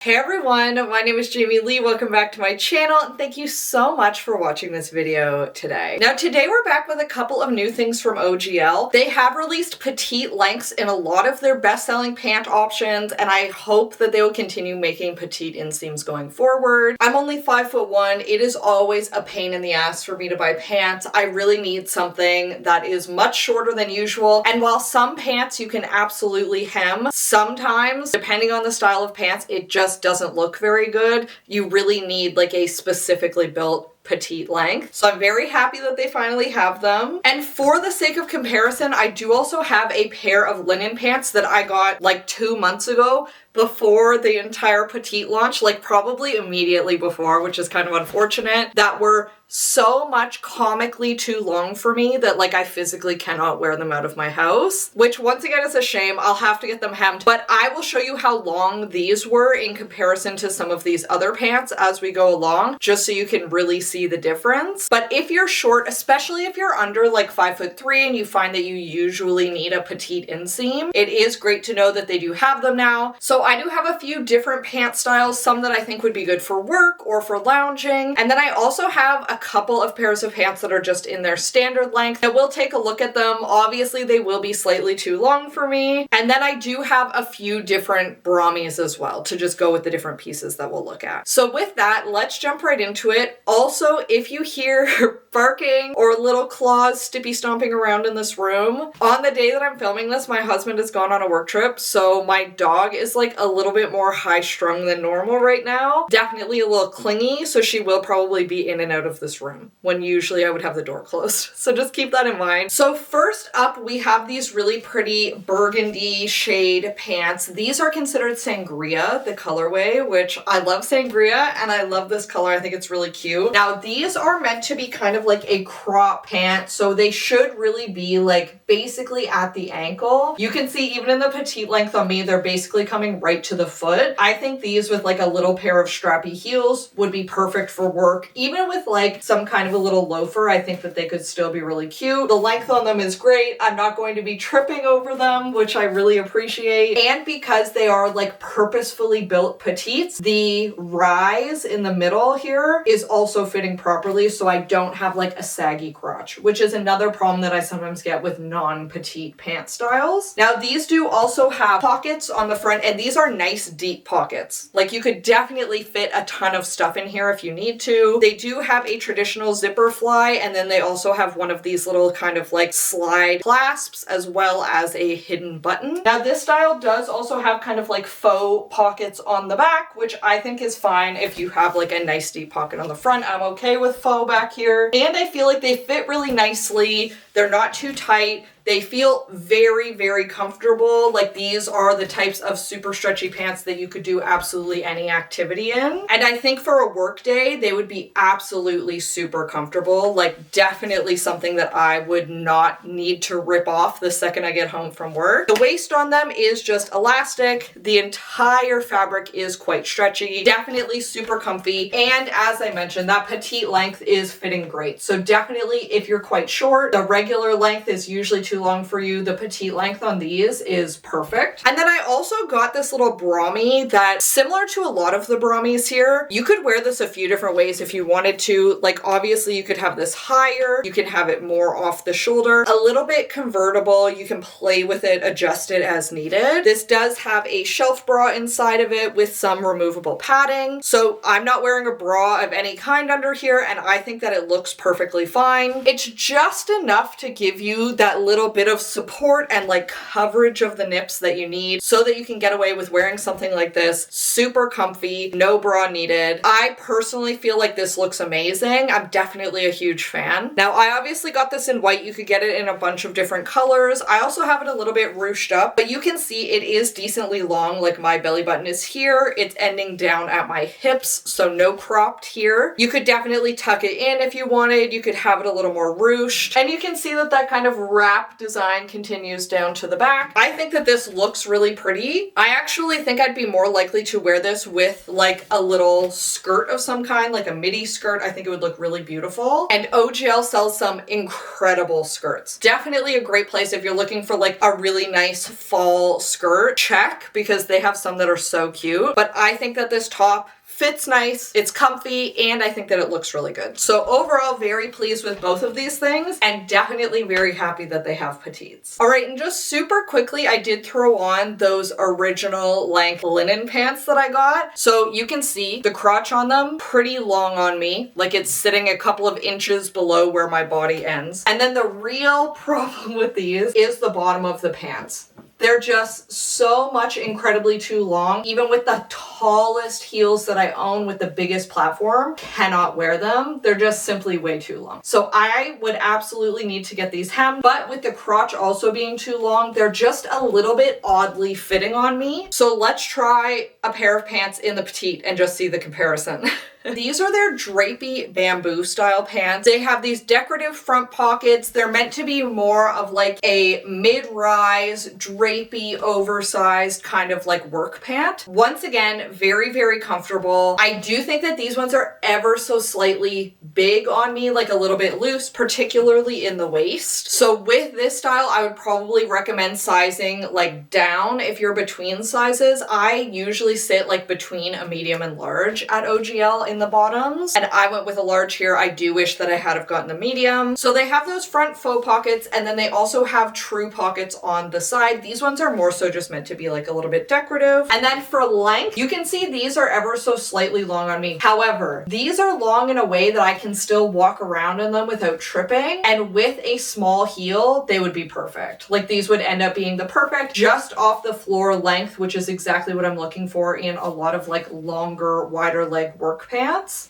Hey everyone, my name is Jamie Lee. Welcome back to my channel and thank you so much for watching this video today. Now today we're back with a couple of new things from OGL. They have released petite lengths in a lot of their best-selling pant options and I hope that they will continue making petite inseams going forward. I'm only 5'1". It is always a pain in the ass for me to buy pants. I really need something that is much shorter than usual, and while some pants you can absolutely hem, sometimes depending on the style of pants it just doesn't look very good. You really need like a specifically built petite length. So I'm very happy that they finally have them. And for the sake of comparison, I do also have a pair of linen pants that I got like 2 months ago before the entire petite launch, like probably immediately before, which is kind of unfortunate, that were so much comically too long for me that like I physically cannot wear them out of my house, which once again is a shame. I'll have to get them hemmed, but I will show you how long these were in comparison to some of these other pants as we go along, just so you can really see the difference. But if you're short, especially if you're under like 5'3" and you find that you usually need a petite inseam, it is great to know that they do have them now. So I do have a few different pant styles, some that I think would be good for work or for lounging. And then I also have a couple of pairs of pants that are just in their standard length. I will take a look at them. Obviously they will be slightly too long for me. And then I do have a few different Bramis as well to just go with the different pieces that we'll look at. So with that, let's jump right into it. Also, if you hear barking or little claws stippy stomping around in this room, on the day that I'm filming this, my husband has gone on a work trip, so my dog is like a little bit more high strung than normal right now. Definitely a little clingy, so she will probably be in and out of this room when usually I would have the door closed. So just keep that in mind. So first up, we have these really pretty burgundy shade pants. These are considered Sangria, the colorway, which I love Sangria and I love this color. I think it's really cute. Now these are meant to be kind of like a crop pant, so they should really be like basically at the ankle. You can see even in the petite length on me, they're basically coming right to the foot. I think these with like a little pair of strappy heels would be perfect for work. Even with like some kind of a little loafer, I think that they could still be really cute. The length on them is great. I'm not going to be tripping over them, which I really appreciate. And because they are like purposefully built petites, the rise in the middle here is also fitting properly, so I don't have like a saggy crotch, which is another problem that I sometimes get with non-petite pant styles. Now these do also have pockets on the front, and these are nice deep pockets. Like you could definitely fit a ton of stuff in here if you need to. They do have a traditional zipper fly, and then they also have one of these little kind of like slide clasps as well as a hidden button. Now this style does also have kind of like faux pockets on the back, which I think is fine if you have like a nice deep pocket on the front. I'm okay with faux back here, and I feel like they fit really nicely. They're not too tight. They feel very, very comfortable. Like these are the types of super stretchy pants that you could do absolutely any activity in. And I think for a work day, they would be absolutely super comfortable. Like definitely something that I would not need to rip off the second I get home from work. The waist on them is just elastic. The entire fabric is quite stretchy. Definitely super comfy. And as I mentioned, that petite length is fitting great. So definitely if you're quite short, the regular length is usually too long for you. The petite length on these is perfect. And then I also got this little Brami that, similar to a lot of the Bramis here, you could wear this a few different ways if you wanted to. Like obviously you could have this higher, you can have it more off the shoulder, a little bit convertible, you can play with it, adjust it as needed. This does have a shelf bra inside of it with some removable padding. So I'm not wearing a bra of any kind under here, and I think that it looks perfectly fine. It's just enough to give you that little bit of support and like coverage of the nips that you need so that you can get away with wearing something like this. Super comfy, no bra needed. I personally feel like this looks amazing. I'm definitely a huge fan. Now I obviously got this in white. You could get it in a bunch of different colors. I also have it a little bit ruched up, but you can see it is decently long. Like my belly button is here. It's ending down at my hips, so no cropped here. You could definitely tuck it in if you wanted. You could have it a little more ruched, and you can see that that kind of wrap strap design continues down to the back. I think that this looks really pretty. I actually think I'd be more likely to wear this with like a little skirt of some kind, like a midi skirt. I think it would look really beautiful. And OGL sells some incredible skirts. Definitely a great place if you're looking for like a really nice fall skirt. Check, because they have some that are so cute. But I think that this top fits nice, it's comfy, and I think that it looks really good. So overall, very pleased with both of these things, and definitely very happy that they have petites. All right, and just super quickly, I did throw on those original length linen pants that I got. So you can see the crotch on them, pretty long on me, like it's sitting a couple of inches below where my body ends. And then the real problem with these is the bottom of the pants. They're just so much incredibly too long. Even with the tallest heels that I own with the biggest platform, cannot wear them. They're just simply way too long. So I would absolutely need to get these hemmed, but with the crotch also being too long, they're just a little bit oddly fitting on me. So let's try a pair of pants in the petite and just see the comparison. These are their drapey bamboo style pants. They have these decorative front pockets. They're meant to be more of like a mid-rise, drapey, oversized kind of like work pant. Once again, very, very comfortable. I do think that these ones are ever so slightly big on me, like a little bit loose, particularly in the waist. So with this style, I would probably recommend sizing like down if you're between sizes. I usually sit like between a medium and large at OGL in the bottoms, and I went with a large here. I do wish that I had have gotten the medium. So they have those front faux pockets, and then they also have true pockets on the side. These ones are more so just meant to be like a little bit decorative. And then for length, you can see these are ever so slightly long on me. However, these are long in a way that I can still walk around in them without tripping, and with a small heel, they would be perfect. Like these would end up being the perfect just off the floor length, which is exactly what I'm looking for in a lot of like longer, wider leg work pants.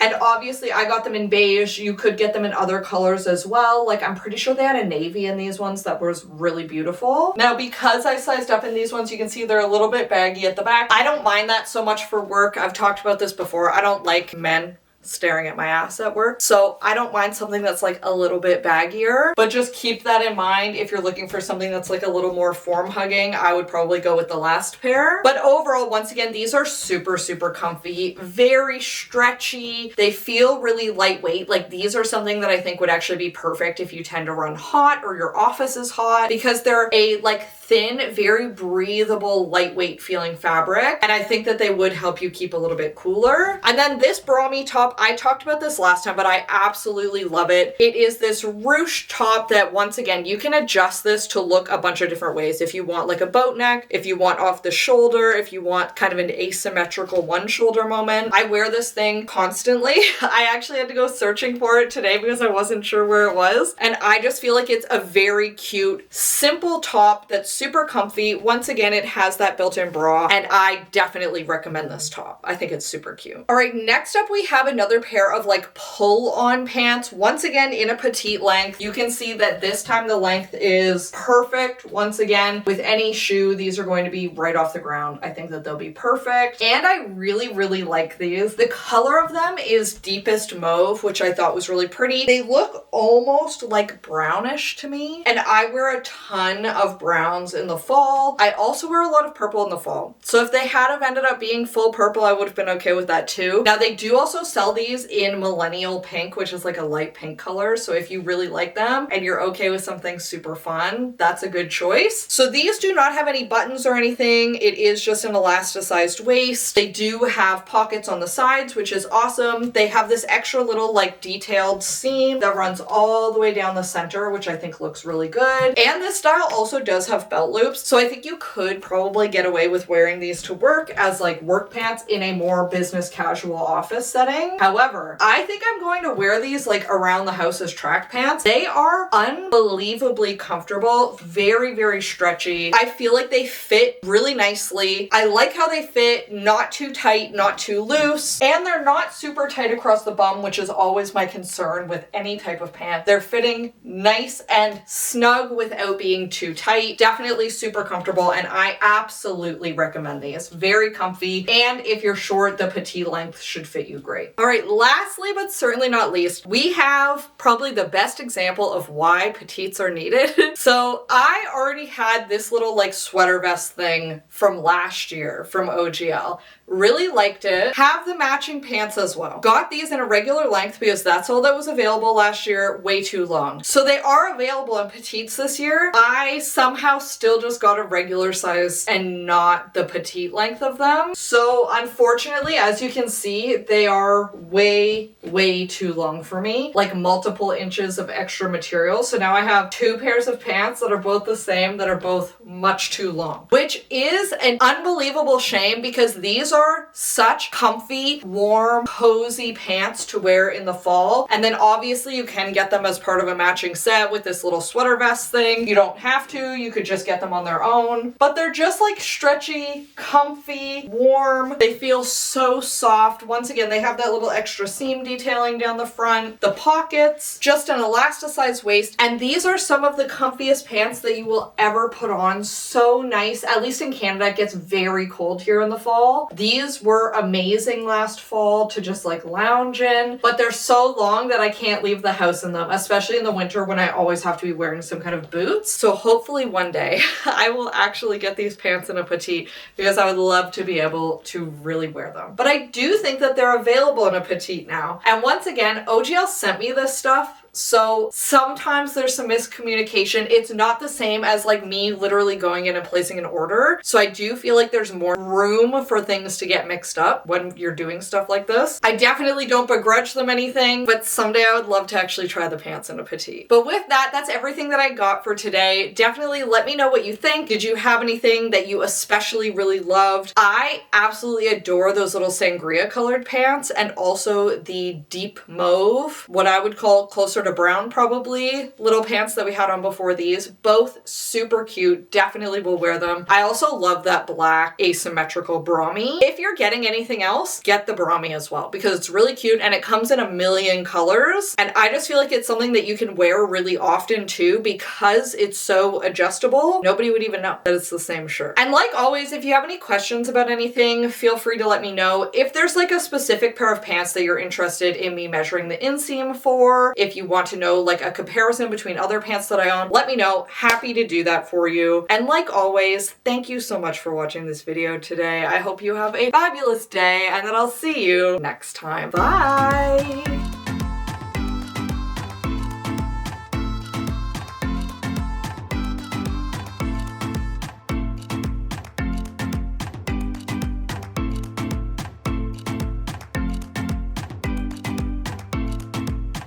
And obviously I got them in beige. You could get them in other colors as well. Like I'm pretty sure they had a navy in these ones that was really beautiful. Now, because I sized up in these ones, you can see they're a little bit baggy at the back. I don't mind that so much for work. I've talked about this before. I don't like men staring at my ass at work. So I don't mind something that's like a little bit baggier, but just keep that in mind. If you're looking for something that's like a little more form hugging, I would probably go with the last pair. But overall, once again, these are super, super comfy, very stretchy. They feel really lightweight. Like these are something that I think would actually be perfect if you tend to run hot or your office is hot, because they're a like thin, very breathable, lightweight feeling fabric. And I think that they would help you keep a little bit cooler. And then this Brami top, I talked about this last time, but I absolutely love it. It is this ruche top that, once again, you can adjust this to look a bunch of different ways. If you want like a boat neck, if you want off the shoulder, if you want kind of an asymmetrical one shoulder moment. I wear this thing constantly. I actually had to go searching for it today because I wasn't sure where it was. And I just feel like it's a very cute, simple top that's super comfy. Once again, it has that built-in bra, and I definitely recommend this top. I think it's super cute. All right, next up we have another pair of like pull-on pants. Once again, in a petite length. You can see that this time the length is perfect. Once again, with any shoe, these are going to be right off the ground. I think that they'll be perfect. And I really, really like these. The color of them is deepest mauve, which I thought was really pretty. They look almost like brownish to me, and I wear a ton of browns in the fall. I also wear a lot of purple in the fall. So if they had have ended up being full purple, I would have been okay with that too. Now they do also sell these in millennial pink, which is like a light pink color. So if you really like them and you're okay with something super fun, that's a good choice. So these do not have any buttons or anything. It is just an elasticized waist. They do have pockets on the sides, which is awesome. They have this extra little like detailed seam that runs all the way down the center, which I think looks really good. And this style also does have belt loops. So I think you could probably get away with wearing these to work as like work pants in a more business casual office setting. However, I think I'm going to wear these like around the house as track pants. They are unbelievably comfortable, very, very stretchy. I feel like they fit really nicely. I like how they fit, not too tight, not too loose, and they're not super tight across the bum, which is always my concern with any type of pant. They're fitting nice and snug without being too tight. Definitely super comfortable, and I absolutely recommend these. Very comfy, and if you're short, the petite length should fit you great. All right, lastly but certainly not least, we have probably the best example of why petites are needed. So I already had this little like sweater vest thing from last year from OGL. Really liked it. Have the matching pants as well. Got these in a regular length because that's all that was available last year. Way too long. So they are available in petites this year. I somehow still just got a regular size and not the petite length of them. So unfortunately, as you can see, they are way too long for me. Like multiple inches of extra material. So now I have two pairs of pants that are both the same, that are both much too long. Which is an unbelievable shame because these are such comfy, warm, cozy pants to wear in the fall. And then obviously you can get them as part of a matching set with this little sweater vest thing. You don't have to, you could just get them on their own. But they're just like stretchy, comfy, warm. They feel so soft. Once again, they have that little extra seam detailing down the front, the pockets, just an elasticized waist. And these are some of the comfiest pants that you will ever put on. So nice. At least in Canada, it gets very cold here in the fall. These were amazing last fall to just like lounge in, but they're so long that I can't leave the house in them, especially in the winter when I always have to be wearing some kind of boots. So hopefully one day I will actually get these pants in a petite because I would love to be able to really wear them. But I do think that they're available in a petite now. And once again, OGL sent me this stuff. So sometimes there's some miscommunication. It's not the same as like me literally going in and placing an order. So I do feel like there's more room for things to get mixed up when you're doing stuff like this. I definitely don't begrudge them anything, but someday I would love to actually try the pants in a petite. But with that, that's everything that I got for today. Definitely let me know what you think. Did you have anything that you especially really loved? I absolutely adore those little sangria colored pants and also the deep mauve, what I would call closer to brown probably, little pants that we had on before these. Both super cute. Definitely will wear them. I also love that black asymmetrical Brami. If you're getting anything else, get the Brami as well because it's really cute and it comes in a million colors. And I just feel like it's something that you can wear really often too because it's so adjustable. Nobody would even know that it's the same shirt. And like always, if you have any questions about anything, feel free to let me know. If there's like a specific pair of pants that you're interested in me measuring the inseam for, if you want to know like a comparison between other pants that I own, let me know. Happy to do that for you. And like always, thank you so much for watching this video today. I hope you have a fabulous day and that I'll see you next time. Bye!